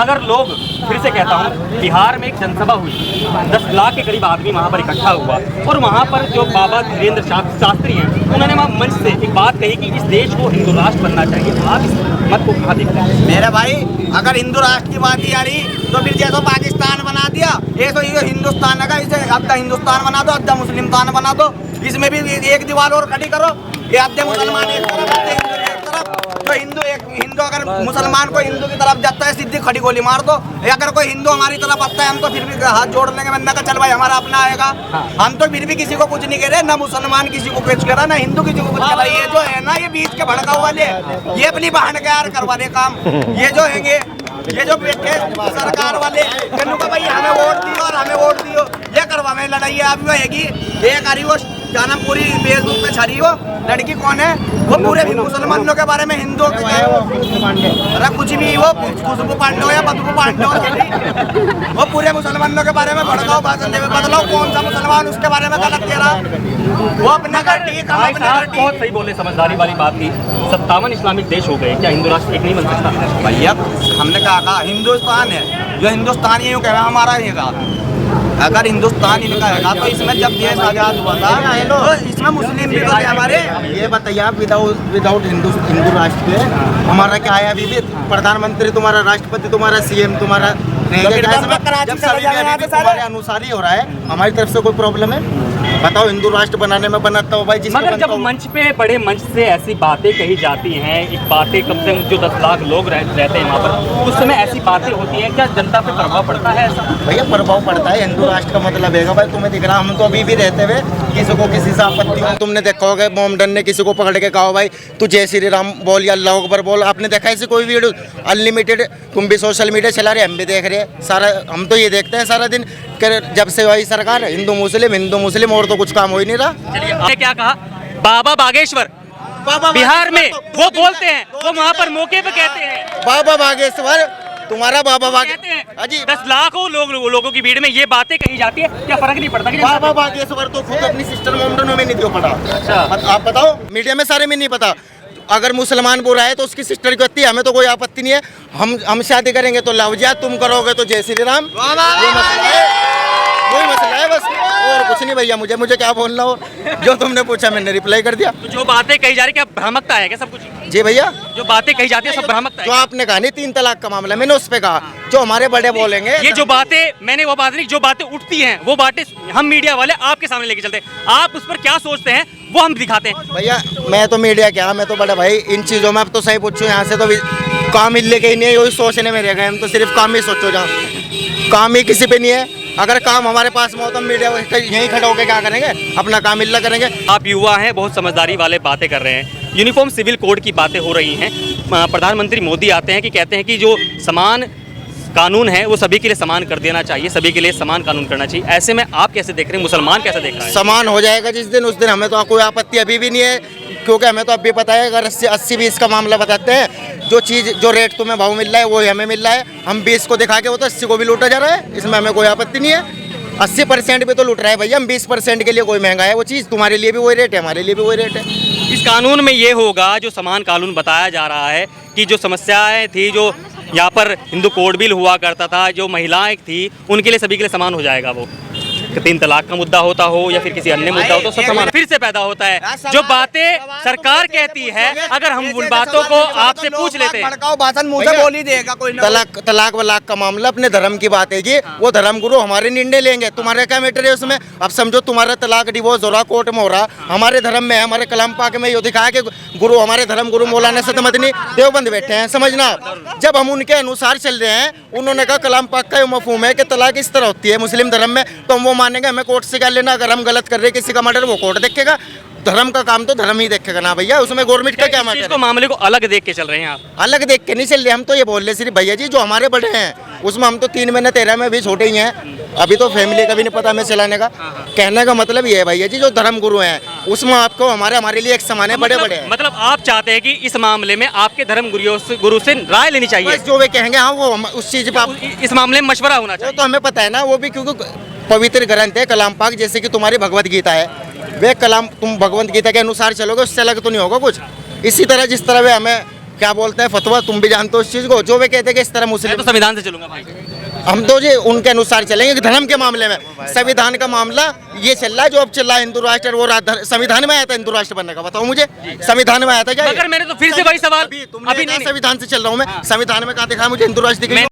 मगर लोग, फिर से कहता हूँ, बिहार में एक जनसभा हुई, 10 लाख के करीब आदमी वहाँ पर इकट्ठा हुआ और वहाँ पर जो बाबा धीरेन्द्र शास्त्री हैं, उन्होंने वहाँ मंच से एक बात कही कि इस देश को हिंदू राष्ट्र बनना चाहिए। आप इस मत को कहाँ देखते हैं? मेरे भाई, अगर हिंदू राष्ट्र की बात ही आ रही तो फिर जैसा पाकिस्तान बना दिया, ये तो ये हिंदुस्तान है, इसे अद्धा हिंदुस्तान बना दो, अद्धा मुस्लिमस्तान बना दो, इसमें भी एक दीवार और खड़ी करो, ये अद्धे मुसलमान एक तरफ, अद्धे हिंदू एक तरफ। तो हिंदू अगर मुसलमान को हिंदू की तरफ जाता है, सीधी खड़ी गोली मार दो। अगर कोई हिंदू हमारी तरफ आता है, हम तो फिर भी हाथ जोड़ लेंगे, बंदा का चल भाई हमारा अपना आएगा। हम तो फिर भी किसी को कुछ नहीं कह रहे, ना मुसलमान किसी को कुछ कह रहा, ना हिंदू किसी को कुछ कह रहा। ये जो है ना, ये बीच के भड़काऊ वाले, ये अपनी बहन का यार करवा दे काम। ये जो हैंगे, ये जो बैठे सरकार वाले, का भाई हमें वोट दियो और हमें वोट दियो, ये करवा में लड़ाई अब होगी। एक आ रही वो जाना पूरी फेसबुक पे छड़ी हो, लड़की कौन है वो, पूरे मुसलमानों के बारे में, हिंदुओं के, अरे कुछ भी वो खुशबू पांडे हो या बदबू पांडे हो, वो पूरे मुसलमानों के बारे में भड़काओ भाषण देवे, बदलाओ कौन सा मुसलमान उसके बारे में गलत कह रहा, वो अपने का ठीक है। बहुत सही बोले, समझदारी वाली बात की। 57 इस्लामिक देश हो गए, क्या हिंदू राष्ट्र एक नहीं बन सकता? भैया हमने कहा हिंदुस्तान है, जो हिंदुस्तान ये कह रहा हमारा ही का, अगर हिंदुस्तान इनका है तो इसमें जब देश आजाद हुआ था तो इसमें मुस्लिम भी तो थे हमारे। ये बताइए आप, विदाउट हिंदू राष्ट्र के हमारा क्या है? अभी भी प्रधानमंत्री तुम्हारा, राष्ट्रपति तुम्हारा, सीएम तुम्हारा जब सभी तुम्हारे अनुसार ही हो रहा है, हमारी तरफ से कोई प्रॉब्लम है? बताओ, हिंदू राष्ट्र बनाने में बनाता हो भाई, मगर जब मंच पे, बड़े मंच से ऐसी बातें कही जाती हैं, एक बातें कम से कम जो 10 लाख लोग रहते हैं वहाँ पर, उस समय ऐसी बातें होती हैं, क्या जनता पे प्रभाव पड़ता है ऐसा? भैया प्रभाव पड़ता है। हिंदू राष्ट्र का मतलब है भाई, तुम्हें दिख रहा, हम तो अभी भी रहते हुए किसी को किसी से आपत्ति हो, तुमने देखा होगा मोमडन ने किसी को पकड़ के कहा भाई तू जय श्री राम बोल या अल्लाह अकबर बोल, आपने देखा ऐसी कोई वीडियो? अनलिमिटेड तुम भी सोशल मीडिया चला रहे, हम भी देख रहे, सारा हम तो ये देखते हैं सारा दिन, जब से वही सरकार हिंदू मुस्लिम और तो कुछ काम हो ही नहीं रहा। चलिए, आपने क्या कहा? बाबा बागेश्वर बिहार में वो बोलते हैं, वो वहाँ पर मौके पे कहते हैं बाबा बागेश्वर, तुम्हारा बाबा कहते हैं 10 लाखों लोगों की भीड़ में ये बातें कही जाती है, क्या फर्क नहीं पड़ता? बाबा बागेश्वर तो खुद अपनी सिस्टर मोमडन में नहीं क्यों पता? अच्छा आप बताओ, मीडिया में सारे में नहीं पता। अगर मुसलमान बुरा है तो उसकी सिस्टर की होती है, हमें तो कोई आपत्ति नहीं है, हम शादी करेंगे तो लवजिया, तुम करोगे तो जय श्री राम, वही मसला है बस, और कुछ नहीं भैया। मुझे क्या बोलना हो, जो तुमने पूछा मैंने रिप्लाई कर दिया। तो जो बातें कही जा रही है, क्या भ्रामकता है क्या सब कुछ? जी भैया, जो बातें कही जाती है सब भ्रामकता है? जो आपने कहा नहीं 3 तलाक का मामला, मैंने उस पे कहा, जो हमारे बड़े बोलेंगे, ये जो बातें, मैंने वो बात नहीं, जो बातें उठती हैं वो बातें हम मीडिया वाले आपके सामने लेके चलते हैं, आप उस पर क्या सोचते हैं वो हम दिखाते हैं। भैया मैं तो मीडिया क्या, मैं तो बड़ा भाई इन चीज़ों में, अब तो सही पूछूं यहाँ से तो काम ही लेके ही नहीं है, वही सोचने में रह गए हम तो, सिर्फ काम ही सोचो, जहाँ काम ही किसी पे नहीं है। अगर काम हमारे पास में हो तो मीडिया यहीं खड़ा होकर क्या करेंगे, अपना काम इल्ला करेंगे। आप युवा हैं, बहुत समझदारी वाले बातें कर रहे हैं, यूनिफॉर्म सिविल कोड की बातें हो रही हैं, प्रधानमंत्री मोदी आते हैं कि कहते हैं कि जो समान कानून है वो सभी के लिए समान कर देना चाहिए, सभी के लिए समान कानून करना चाहिए। ऐसे में आप कैसे देख रहे हैं, मुसलमान कैसे देख रहा है? समान हो जाएगा जिस दिन, उस दिन हमें तो कोई आपत्ति अभी भी नहीं है, क्योंकि हमें तो अभी पता है, अगर 80-20 का मामला बताते हैं, जो रेट तुम्हें भाव मिल रहा है वही हमें मिल रहा है, हम 20 को दिखा के वो तो 80 को भी लूटा जा रहा है, इसमें हमें कोई आपत्ति नहीं है। 80% भी तो लूट रहा है भैया, हम 20% के लिए कोई महंगा है वो चीज़, तुम्हारे लिए भी वही रेट है, हमारे लिए भी वही रेट है। इस कानून में ये होगा, जो समान कानून बताया जा रहा है कि जो समस्याएं थी, जो यहाँ पर हिंदू कोड बिल हुआ करता था, जो महिलाएं थी उनके लिए, सभी के लिए समान हो जाएगा। वो 3 तलाक का मुद्दा होता हो या फिर किसी अन्य मुद्दा हो तो सब समान फिर से पैदा होता है। जो बातें सरकार कहती है, अगर हम उन बातों को आपसे पूछ लेते हैं, भाषण मुंह से बोल ही देगा कोई ना। तलाक वलाक का मामला अपने धर्म की बात है जी, वो धर्म गुरु हमारे निर्णय लेंगे, तुम्हारा क्या मैटर है उसमें? अब समझो तुम्हारा तलाक डिवोर्स हो रहा, कोर्ट में हो रहा, हमारे धर्म में है, हमारे कलाम पाक में ये दिखाया कि गुरु, हमारे धर्म गुरु मौलाना सदमदनी देवबंद बैठे हैं, समझना। जब हम उनके अनुसार चल रहे हैं, उन्होंने कहा कलाम पाक का ये मफहूम है कि तलाक इस तरह होती है मुस्लिम धर्म में, तो हम वो मानेंगे, हमें कोर्ट से क्या लेना? अगर हम गलत कर रहे किसी का मर्डर, वो कोर्ट देखेगा, धर्म का काम तो धर्म ही देखेगा ना भैया, उसमें गवर्नमेंट का क्या मैटर है? मामले को अलग देख के चल रहे हैं आप? अलग देख के नहीं चल रहे, हम तो ये बोल रहे सिर्फ भैया जी, जो हमारे बड़े हैं उसमें हम तो 3 महीने 13 में भी छोटे ही हैं, अभी तो फैमिली का भी नहीं पता हमें चलाने का। कहने का मतलब ये है भैया जी, जो धर्म गुरु हैं उसमें आपको हमारे लिए एक समान है, बड़े बड़े हैं। मतलब आप चाहते हैं कि इस मामले में आपके धर्म गुरु से राय लेनी चाहिए? जो वे कहेंगे, हाँ वो उस चीज पे इस मामले में मशवरा होना चाहिए। तो हमें पता है ना, वो भी क्योंकि पवित्र ग्रंथ है, कलाम पाक, जैसे कि तुम्हारी भगवत गीता है, वे कलाम, तुम भगवत गीता के अनुसार चलोगे, उससे अलग तो नहीं होगा कुछ। इसी तरह जिस तरह वे हमें क्या बोलते हैं फतवा, तुम भी जानते हो इस चीज को, जो वे कहते हैं कि इस तरह मैं मुस्लिम, तो संविधान से चलूंगा भाई। हम तो जी उनके अनुसार चलेंगे कि धर्म के मामले में। संविधान का मामला ये चल रहा है, जो अब चल रहा है हिंदू राष्ट्र, वो संविधान में आया था हिंदू राष्ट्र बनने का, बताओ मुझे, संविधान में आया था क्या? मगर मैंने तो फिर से वही सवाल अभी नहीं, संविधान से चल रहा हूँ मैं, संविधान में कहाँ दिखा मुझे हिंदू राष्ट्र?